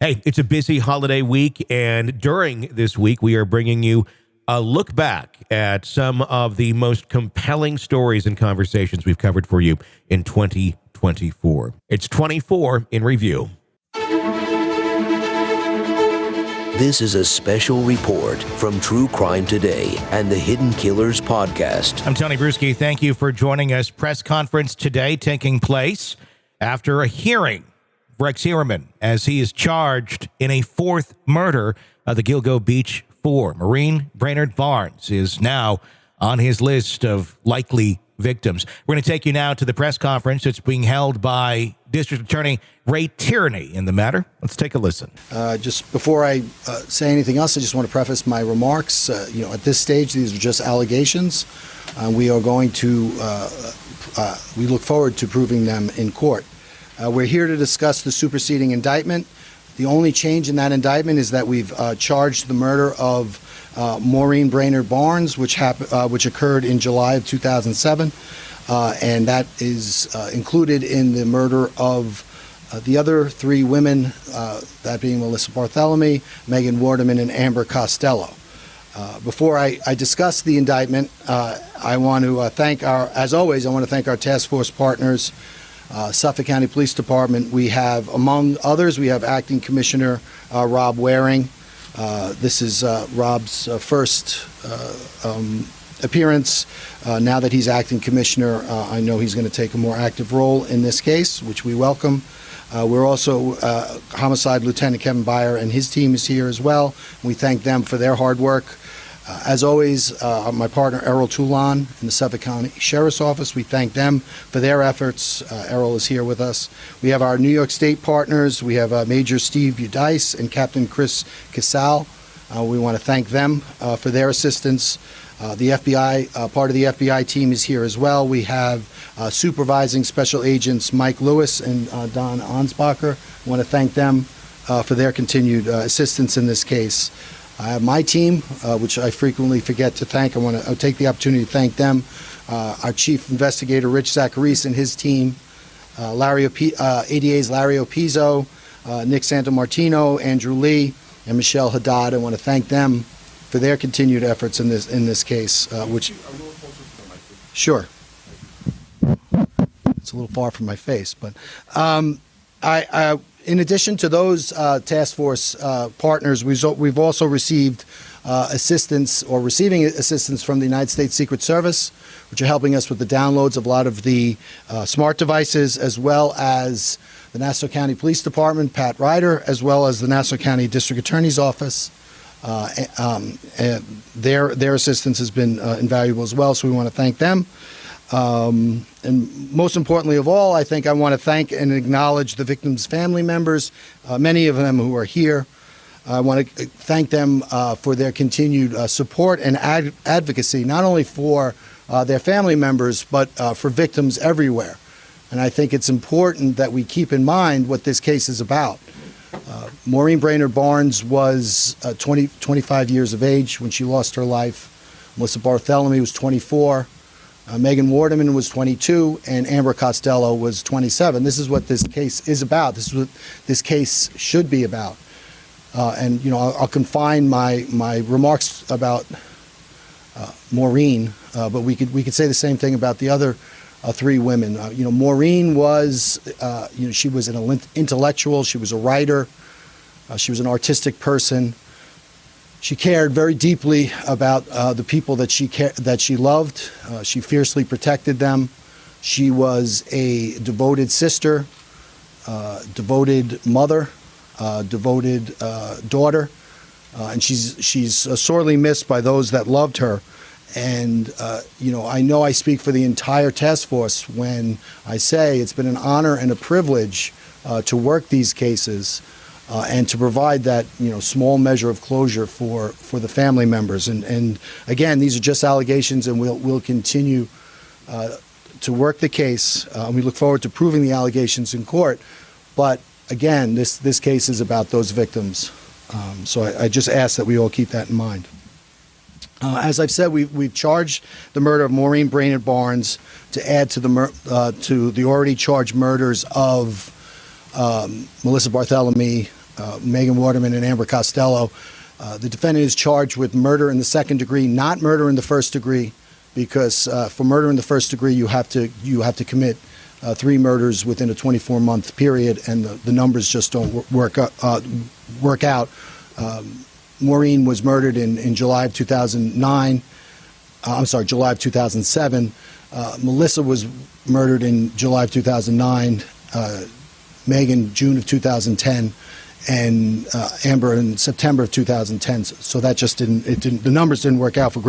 Hey, it's a busy holiday week, and during this week, we are bringing you a look back at some of the most compelling stories and conversations we've covered for you in 2024. It's 24 in review. This is a special report from True Crime Today and the Hidden Killers podcast. I'm Tony Brueski. Thank you for joining us. Press conference today taking place after a hearing for Heuermann as he is charged in a fourth murder of the Gilgo Beach Four. Maureen Brainard-Barnes is now on his list of likely victims. We're going to take you now to the press conference that's being held by District Attorney Ray Tierney in the matter. Let's take a listen. Just before I say anything else, I just want to preface my remarks. At this stage, these are just allegations. We are going to, we look forward to proving them in court. We're here to discuss the superseding indictment. The only change in that indictment is that we've charged the murder of Maureen Brainard-Barnes, which occurred in July of 2007, and that is included in the murder of the other three women, that being Melissa Barthelemy, Megan Waterman, and Amber Costello. Before I discuss the indictment, I want to thank as always, I want to thank our task force partners, Suffolk County Police Department. We have, among others, we have Acting Commissioner Rob Waring. This is Rob's first appearance. Now that he's acting commissioner, I know he's going to take a more active role in this case, which we welcome. We're also Homicide Lieutenant Kevin Byer and his team is here as well. We thank them for their hard work. As always, my partner Errol Toulon in the Suffolk County Sheriff's Office, we thank them for their efforts. Errol is here with us. We have our New York State partners. We have Major Steve Udice and Captain Chris Casal. We want to thank them for their assistance. The FBI, part of the FBI team is here as well. We have supervising special agents Mike Lewis and Don Ansbacher. I want to thank them for their continued assistance in this case. I have my team, which I frequently forget to thank. I want to take the opportunity to thank them. Our chief investigator, Rich Zacharis, and his team, ADA's Larry Opizzo, Nick Santamartino, Andrew Lee, and Michelle Haddad. I want to thank them for their continued efforts in this case. Sure. It's a little far from my face, but in addition to those task force partners, we've also received assistance or receiving assistance from the United States Secret Service, which are helping us with the downloads of a lot of the smart devices, as well as the Nassau County Police Department, Pat Ryder, as well as the Nassau County District Attorney's Office. Their assistance has been invaluable as well, so we want to thank them. And most importantly of all, I think I want to thank and acknowledge the victims' family members, many of them who are here. I want to thank them for their continued support and advocacy, not only for their family members, but for victims everywhere. And I think it's important that we keep in mind what this case is about. Maureen Brainard-Barnes was 25 years of age when she lost her life. Melissa Barthelemy was 24. Megan Waterman was 22, and Amber Costello was 27. This is what this case is about. This is what this case should be about. And I'll confine my remarks about Maureen, but we could say the same thing about the other three women. Maureen was, she was an intellectual. She was a writer. She was an artistic person. She cared very deeply about the people that she loved. She fiercely protected them. She was a devoted sister, devoted mother, devoted daughter, and she's sorely missed by those that loved her. And I know I speak for the entire task force when I say it's been an honor and a privilege to work these cases. And to provide that small measure of closure for the family members, and again, these are just allegations, and we'll continue to work the case. We look forward to proving the allegations in court, but again, this case is about those victims. So I just ask that we all keep that in mind. As I've said, we've charged the murder of Maureen Brainard-Barnes to add to the already charged murders of Melissa Barthelemy, Megan Waterman and Amber Costello. The defendant is charged with murder in the second degree, not murder in the first degree, because for murder in the first degree, you have to commit 3 murders within a 24-month period, and the numbers just don't work out. Maureen was murdered in July of 2009. July of 2007. Melissa was murdered in July of 2009. Megan, June of 2010. And Amber in September of 2010. So that just the numbers didn't work out for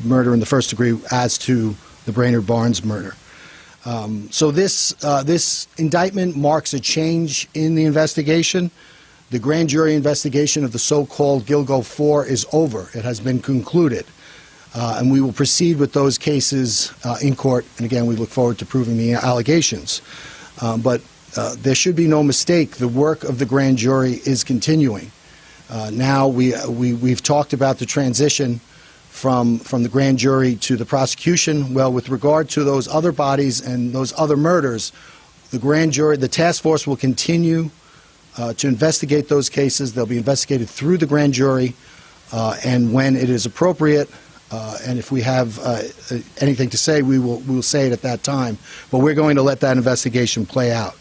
murder in the first degree as to the Brainard-Barnes murder. So this indictment marks a change in the investigation. The grand jury investigation of the so-called Gilgo 4 is over. It has been concluded. And we will proceed with those cases in court. And again, we look forward to proving the allegations. But there should be no mistake. The work of the grand jury is continuing. Now we've talked about the transition from the grand jury to the prosecution. Well, with regard to those other bodies and those other murders, the grand jury, the task force will continue to investigate those cases. They'll be investigated through the grand jury, and when it is appropriate, and if we have anything to say, we will say it at that time. But we're going to let that investigation play out.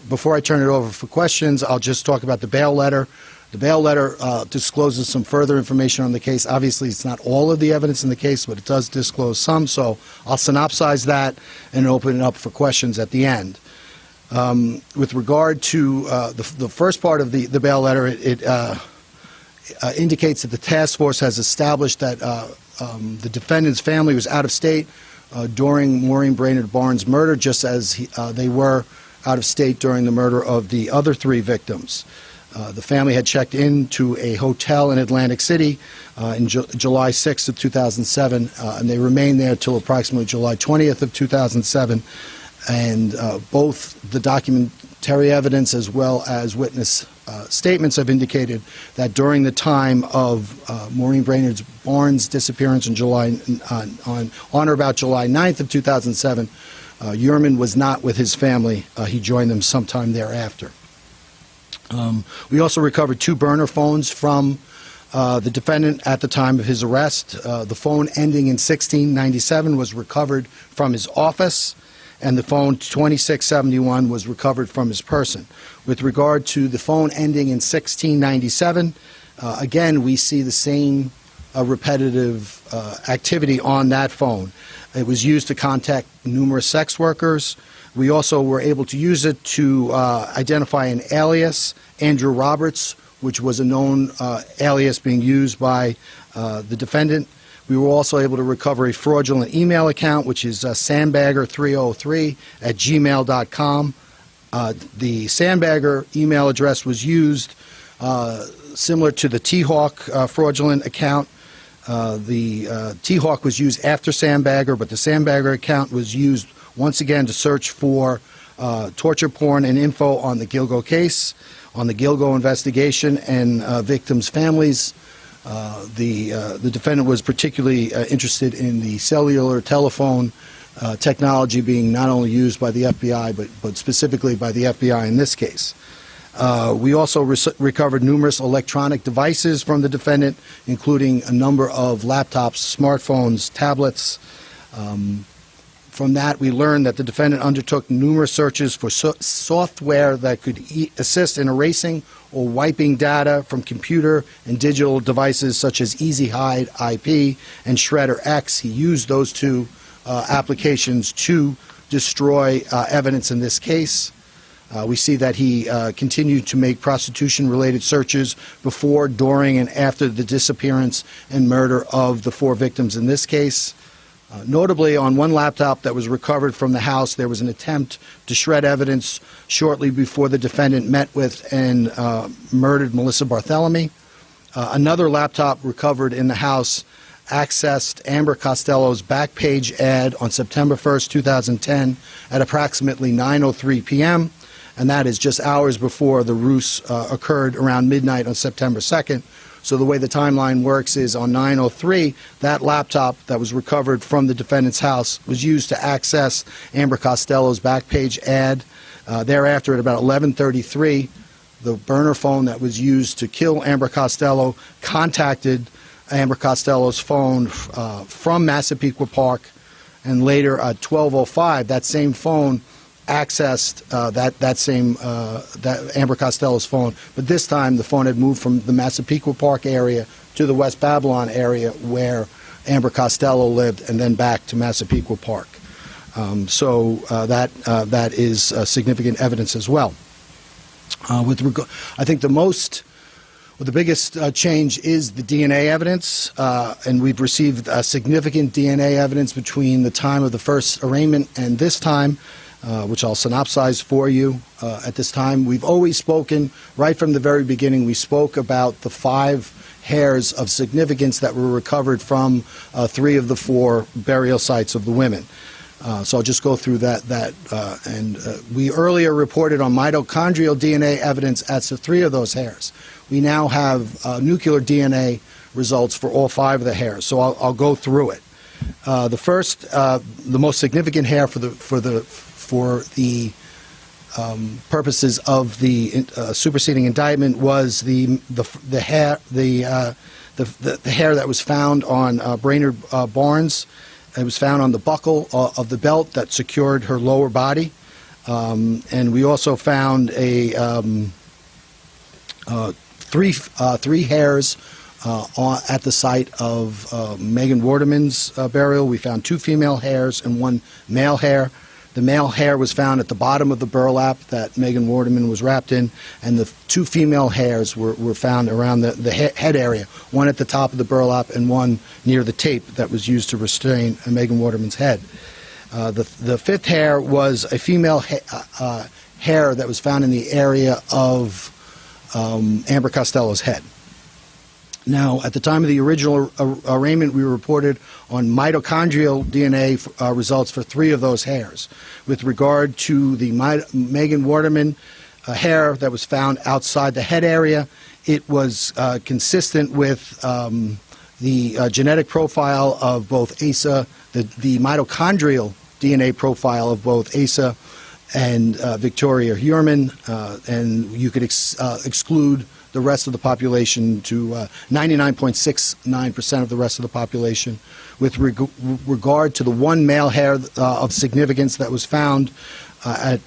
Before I turn it over for questions, I'll just talk about the bail letter. The bail letter discloses some further information on the case. Obviously, it's not all of the evidence in the case, but it does disclose some. So I'll synopsize that and open it up for questions at the end. With regard to the first part of the bail letter, it indicates that the task force has established that the defendant's family was out of state during Maureen Brainard-Barnes' murder, just as they were out of state during the murder of the other 3 victims. The family had checked into a hotel in Atlantic City in July 6th of 2007, and they remained there until approximately July 20th of 2007. And both the documentary evidence as well as witness statements have indicated that during the time of Maureen Brainard-Barnes' disappearance on or about July 9th of 2007, Heuermann was not with his family. He joined them sometime thereafter. We also recovered 2 burner phones from the defendant at the time of his arrest. The phone ending in 1697 was recovered from his office, and the phone 2671 was recovered from his person. With regard to the phone ending in 1697, again, we see the same repetitive activity on that phone. It was used to contact numerous sex workers. We also were able to use it to identify an alias, Andrew Roberts, which was a known alias being used by the defendant. We were also able to recover a fraudulent email account, which is sandbagger303@gmail.com. The Sandbagger email address was used similar to the T-Hawk fraudulent account. The T-Hawk was used after Sandbagger, but the Sandbagger account was used once again to search for torture porn and info on the Gilgo case, on the Gilgo investigation, and victims' families. The defendant was particularly interested in the cellular telephone technology being not only used by the FBI, but specifically by the FBI in this case. We also recovered numerous electronic devices from the defendant, including a number of laptops, smartphones, tablets. From that, we learned that the defendant undertook numerous searches for software that could assist in erasing or wiping data from computer and digital devices such as Easy Hide IP and Shredder X. He used those 2 applications to destroy evidence in this case. We see that he continued to make prostitution-related searches before, during, and after the disappearance and murder of the 4 victims in this case. Notably, on one laptop that was recovered from the house, there was an attempt to shred evidence shortly before the defendant met with and murdered Melissa Barthelemy. Another laptop recovered in the house accessed Amber Costello's Backpage ad on September 1st, 2010 at approximately 9:03 p.m., and that is just hours before the ruse occurred around midnight on September 2nd. So the way the timeline works is on 9:03, that laptop that was recovered from the defendant's house was used to access Amber Costello's Backpage ad. Thereafter, at about 11:33, the burner phone that was used to kill Amber Costello contacted Amber Costello's phone from Massapequa Park, and later at 12:05, that same phone accessed that Amber Costello's phone, but this time the phone had moved from the Massapequa Park area to the West Babylon area where Amber Costello lived, and then back to Massapequa Park. So that is significant evidence as well. I think the biggest change is the DNA evidence, and we've received significant DNA evidence between the time of the first arraignment and this time, which I'll synopsize for you. At this time, we've always spoken, right from the very beginning, we spoke about the 5 hairs of significance that were recovered from 3 of the 4 burial sites of the women. So I'll just go through that. We earlier reported on mitochondrial DNA evidence as to 3 of those hairs. We now have nuclear DNA results for all 5 of the hairs. So I'll go through it. The first, the most significant hair for the purposes of the superseding indictment was the hair that was found on Brainard-Barnes. It was found on the buckle of the belt that secured her lower body, and we also found three hairs at the site of Megan Waterman's burial. We found 2 female hairs and 1 male hair. The male hair was found at the bottom of the burlap that Megan Waterman was wrapped in, and the 2 female hairs were found around the head area, one at the top of the burlap and one near the tape that was used to restrain Megan Waterman's head. The 5th hair was a female hair that was found in the area of Amber Costello's head. Now, at the time of the original arraignment, we reported on mitochondrial DNA results for 3 of those hairs. With regard to the Megan Waterman hair that was found outside the head area, it was consistent with the genetic profile of both Asa, the mitochondrial DNA profile of both Asa and Victoria Heuermann, and you could exclude the rest of the population to 99.69% of the rest of the population. With regard to the 1 male hair of significance that was found on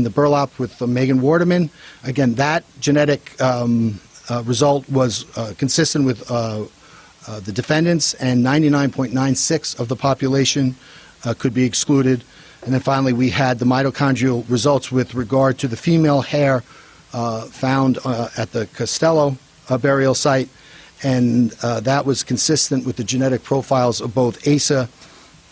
the burlap with Megan Waterman, again, that genetic result was consistent with the defendants, and 99.96% of the population could be excluded. And then finally, we had the mitochondrial results with regard to the female hair found at the Costello burial site, and that was consistent with the genetic profiles of both Asa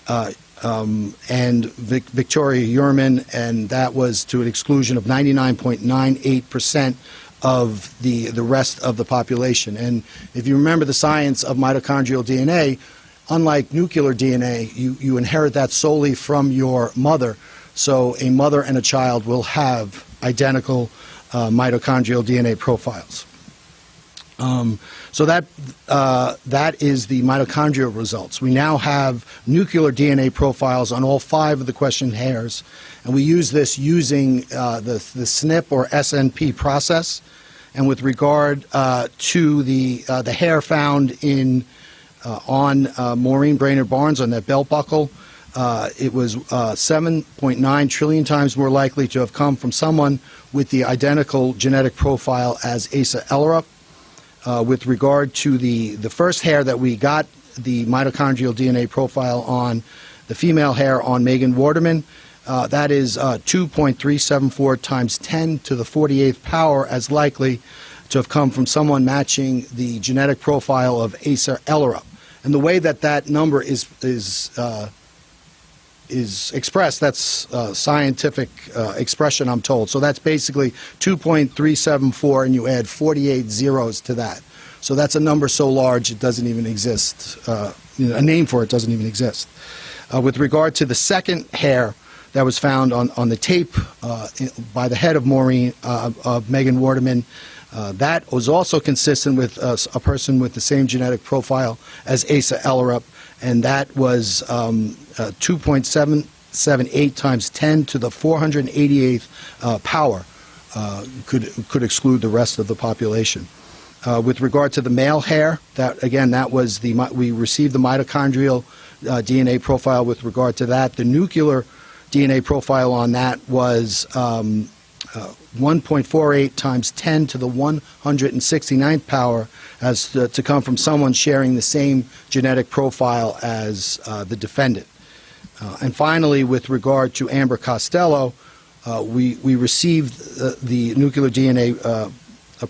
and Victoria Heuermann, and that was to an exclusion of 99.98% of the rest of the population. And if you remember the science of mitochondrial DNA, unlike nuclear DNA, you inherit that solely from your mother. So a mother and a child will have identical mitochondrial DNA profiles. So that is the mitochondrial results. We now have nuclear DNA profiles on all 5 of the questioned hairs, and we use this using the SNP or SNP process. And with regard to the hair found on Maureen Brainard-Barnes on that belt buckle, it was 7.9 trillion times more likely to have come from someone with the identical genetic profile as Asa Ellerup. With regard to the first hair that we got the mitochondrial DNA profile on, the female hair on Megan Waterman, that is 2.374 times 10 to the 48th power as likely to have come from someone matching the genetic profile of Asa Ellerup. And the way that number is expressed, that's scientific expression, I'm told. So that's basically 2.374, and you add 48 zeros to that. So that's a number so large it doesn't even exist. A name for it doesn't even exist. With regard to the second hair that was found on the tape by the head of Maureen, of Megan Waterman, that was also consistent with a person with the same genetic profile as Asa Ellerup, and that was 2.7 0.78 times 10 to the 488th power could exclude the rest of the population. With regard to the male hair, we received the mitochondrial DNA profile with regard to that. The nuclear DNA profile on that was 1.48 times 10 to the 169th power as to come from someone sharing the same genetic profile as the defendant. And finally, with regard to Amber Costello, we received the nuclear DNA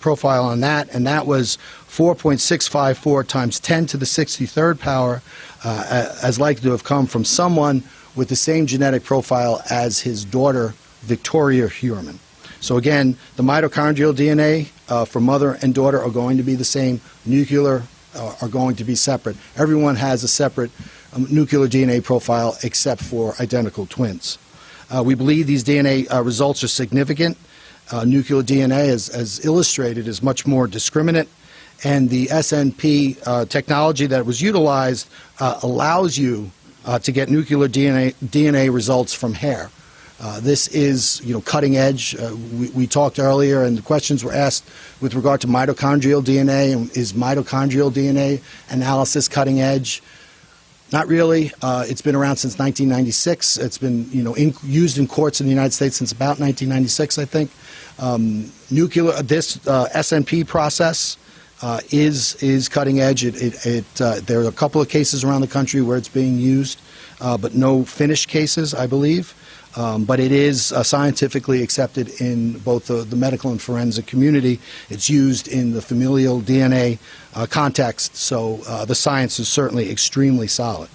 profile on that, and that was 4.654 times 10 to the 63rd power, as likely to have come from someone with the same genetic profile as his daughter, Victoria Heuermann. So again, the mitochondrial DNA for mother and daughter are going to be the same. Nuclear are going to be separate. Everyone has a separate nuclear DNA profile except for identical twins. We believe these DNA results are significant. Nuclear DNA, as illustrated, is much more discriminate, and the SNP technology that was utilized allows you to get nuclear DNA results from hair. This is, cutting edge. We talked earlier, and the questions were asked with regard to mitochondrial DNA. And is mitochondrial DNA analysis cutting edge? Not really. It's been around since 1996. It's been, used in courts in the United States since about 1996, I think. This SNP process is cutting edge. There are a couple of cases around the country where it's being used, but no finished cases, I believe. But it is scientifically accepted in both the medical and forensic community. It's used in the familial DNA context, so the science is certainly extremely solid.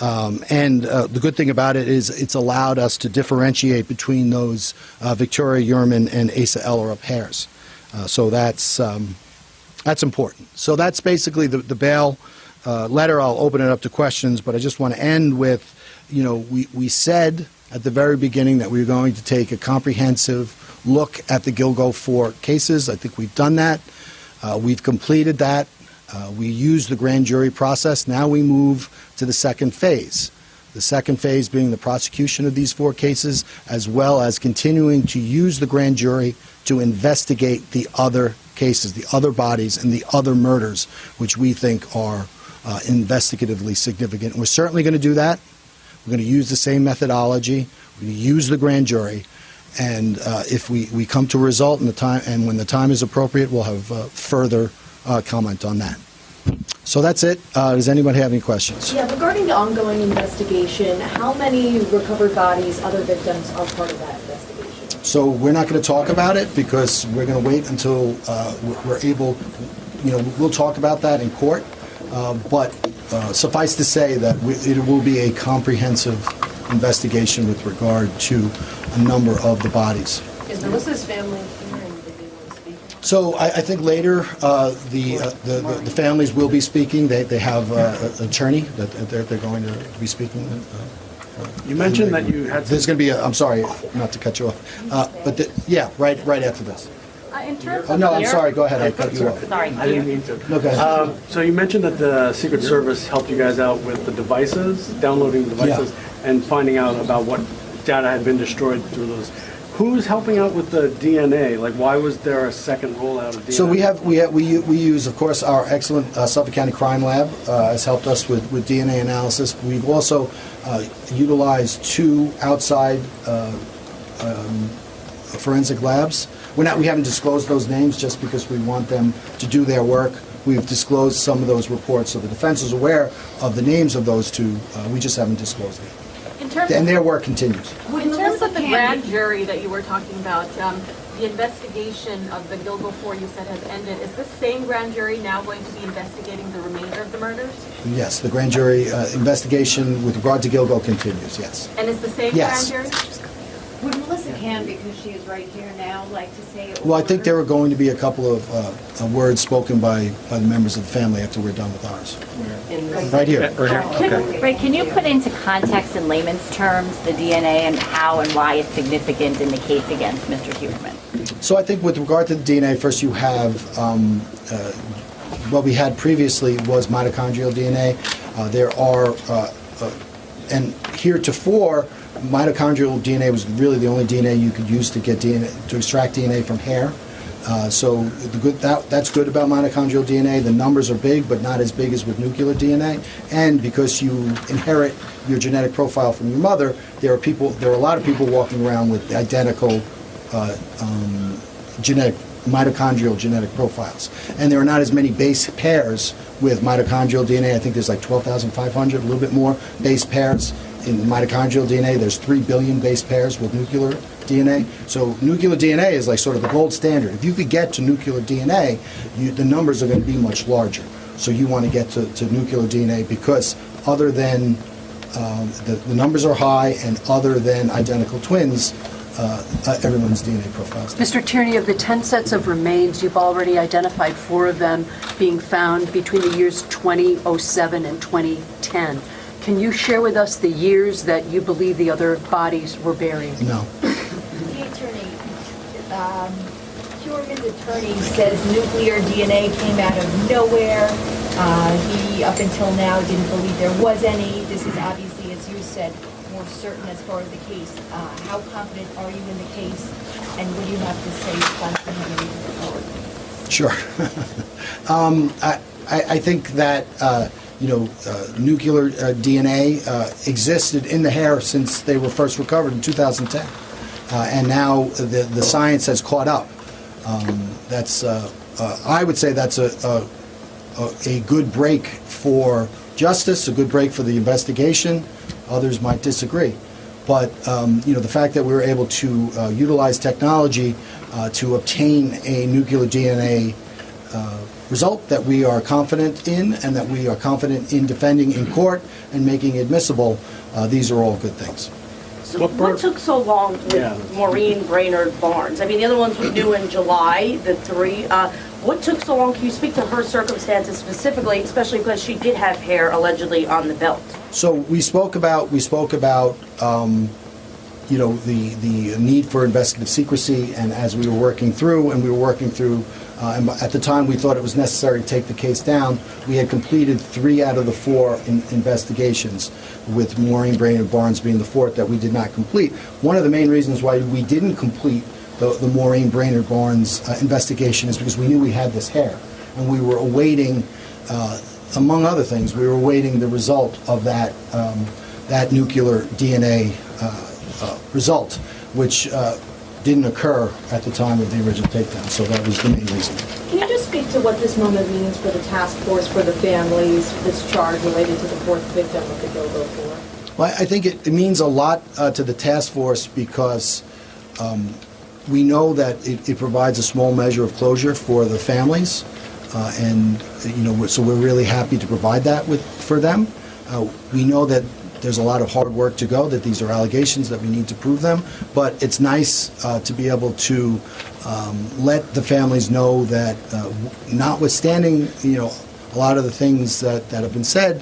And the good thing about it is it's allowed us to differentiate between those Victoria Heuermann and Asa Ellerup hairs. So that's important. So that's basically the bail letter. I'll open it up to questions, but I just want to end with, we said at the very beginning that we were going to take a comprehensive look at the Gilgo 4 cases. I think we've done that. We've completed that. We used the grand jury process. Now we move to the second phase. The second phase being the prosecution of these 4 cases, as well as continuing to use the grand jury to investigate the other cases, the other bodies, and the other murders, which we think are investigatively significant. And we're certainly going to do that. We're going to use the same methodology. We're going to use the grand jury. And if we come to a result in the time, and when the time is appropriate, we'll have further comment on that. So that's it. Does anybody have any questions? Yeah, regarding the ongoing investigation, how many recovered bodies, other victims, are part of that investigation? So we're not going to talk about it because we're going to wait until we're able, we'll talk about that in court. But suffice to say that it will be a comprehensive investigation with regard to a number of the bodies. Is Melissa's family here and did they want to speak? So I think later the families will be speaking. They have an attorney that they're going to be speaking. You mentioned that you had. There's going to be I'm sorry, not to cut you off, right after this. In terms of I'm sorry. Go ahead. I cut you off. Sorry. I didn't mean to. No, go ahead. So you mentioned that the Secret Service helped you guys out with the devices, downloading devices, and finding out about what data had been destroyed through those. Who's helping out with the DNA? Like, why was there a second rollout of DNA? So we use, of course, our excellent Suffolk County Crime Lab has helped us with DNA analysis. We've also utilized 2 outside forensic labs. We haven't disclosed those names just because we want them to do their work. We've disclosed some of those reports, so the defense is aware of the names of those 2. We just haven't disclosed them. And their work continues. In terms of the grand jury that you were talking about, the investigation of the Gilgo 4 you said has ended. Is this same grand jury now going to be investigating the remainder of the murders? Yes, the grand jury investigation with regard to Gilgo continues, yes. And is the same Yes. grand jury? Would Melissa can, because she is right here now, like to say it? Well, I think there are going to be a couple of words spoken by the members of the family after we're done with ours. Right here. Right, can you put into context in layman's terms the DNA and how and why it's significant in the case against Mr. Heuermann? So I think with regard to the DNA, first you have what we had previously was mitochondrial DNA. There are, and heretofore, mitochondrial DNA was really the only DNA you could use to get DNA, to extract DNA from hair. So that's good about mitochondrial DNA. The numbers are big, but not as big as with nuclear DNA. And because you inherit your genetic profile from your mother, there are a lot of people walking around with identical mitochondrial genetic profiles. And there are not as many base pairs with mitochondrial DNA. I think there's like 12,500, a little bit more base pairs in mitochondrial DNA. There's 3 billion base pairs with nuclear DNA. So nuclear DNA is like sort of the gold standard. If you could get to nuclear DNA, the numbers are going to be much larger. So you want to get to nuclear DNA because other than the numbers are high, and other than identical twins, everyone's DNA profiles. Mr. Tierney, of the 10 sets of remains, you've already identified 4 of them being found between the years 2007 and 2010. Can you share with us the years that you believe the other bodies were buried? No. The attorney, Heuermann's attorney says nuclear DNA came out of nowhere. He, up until now, didn't believe there was any. This is obviously, as you said, more certain as far as the case. How confident are you in the case, and what do you have to say responsibly moving forward? Sure. I think that nuclear DNA existed in the hair since they were first recovered in 2010, and now the science has caught up. I would say that's a good break for justice, a good break for the investigation. Others might disagree, but the fact that we were able to utilize technology to obtain a nuclear DNA result that we are confident in, and that we are confident in defending in court and making admissible, these are all good things. So what took so long with Maureen, Brainard-Barnes? I mean, the other ones we knew in July, the 3. What took so long? Can you speak to her circumstances specifically, especially because she did have hair allegedly on the belt? So we spoke about the need for investigative secrecy, and as we were working through, and at the time we thought it was necessary to take the case down, we had completed 3 out of the 4 investigations, with Maureen Brainard-Barnes being the 4th that we did not complete. One of the main reasons why we didn't complete the Maureen Brainard-Barnes investigation is because we knew we had this hair, and we were awaiting, among other things, we were awaiting the result of that nuclear DNA result, which didn't occur at the time of the original takedown. So that was the main reason. Can you just speak to what this moment means for the task force, for the families, this charge related to the 4th victim of the Gilgo 4? Well, I think it means a lot to the task force because we know that it provides a small measure of closure for the families, so we're really happy to provide that for them. We know that there's a lot of hard work to go, that these are allegations, that we need to prove them, but it's nice to be able to let the families know that notwithstanding, a lot of the things that have been said,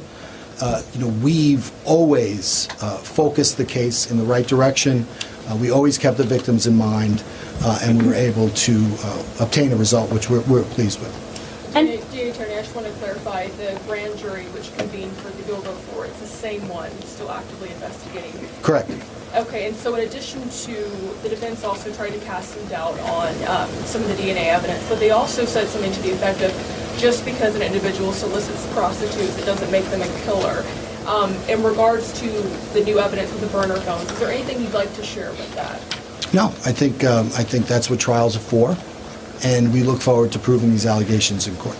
we've always focused the case in the right direction. We always kept the victims in mind, and we were able to obtain a result which we're pleased with. And Attorney, I just want to clarify the grand jury which convened for the Gilgo 4. It's the same one, still actively investigating. Correct. Okay, and so in addition to the defense also tried to cast some doubt on some of the DNA evidence, but they also said something to the effect of just because an individual solicits prostitutes, it doesn't make them a killer. In regards to the new evidence with the burner phones, is there anything you'd like to share with that? No, I think that's what trials are for, and we look forward to proving these allegations in court.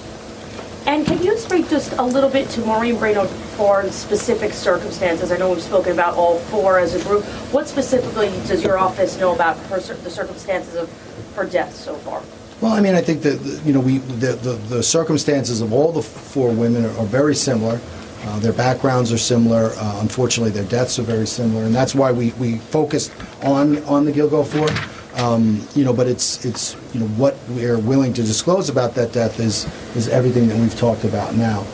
And can you speak just a little bit to Maureen Brainard-Barnes' specific circumstances? I know we've spoken about all 4 as a group. What specifically does your office know about the circumstances of her death so far? Well, I mean, I think that the circumstances of all the 4 women are very similar. Their backgrounds are similar. Unfortunately, their deaths are very similar, and that's why we focused on the Gilgo 4. But it's what we're willing to disclose about that death is everything that we've talked about now,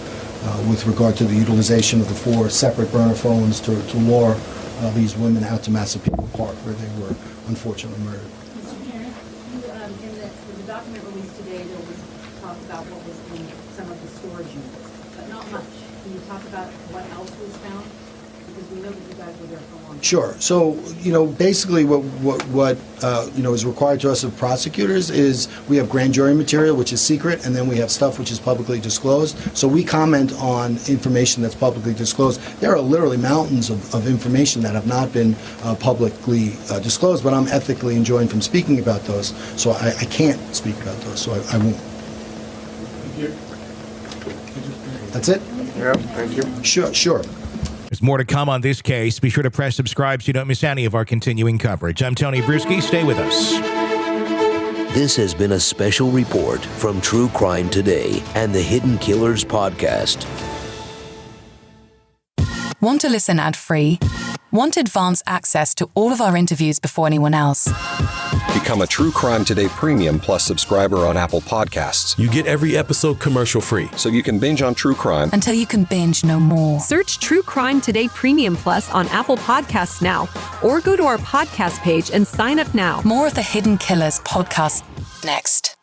with regard to the utilization of the 4 separate burner phones to lure these women out to Massapequa Park, where they were unfortunately murdered. Mr. Chairman, in the document released today, there was talk about what was in some of the storage units, but not much. Can you talk about what else was found? Because we know that you guys were there for a long time. Sure. So, basically what is required to us of prosecutors is we have grand jury material, which is secret, and then we have stuff which is publicly disclosed. So we comment on information that's publicly disclosed. There are literally mountains of information that have not been publicly disclosed, but I'm ethically enjoined from speaking about those. So I can't speak about those, so I won't. Thank you. That's it? Yeah, thank you. Sure. There's more to come on this case. Be sure to press subscribe so you don't miss any of our continuing coverage. I'm Tony Brueski. Stay with us. This has been a special report from True Crime Today and the Hidden Killers podcast. Want to listen ad-free? Want advanced access to all of our interviews before anyone else? Become a True Crime Today Premium Plus subscriber on Apple Podcasts. You get every episode commercial-free. So you can binge on true crime until you can binge no more. Search True Crime Today Premium Plus on Apple Podcasts now, or go to our podcast page and sign up now. More of the Hidden Killers podcast next.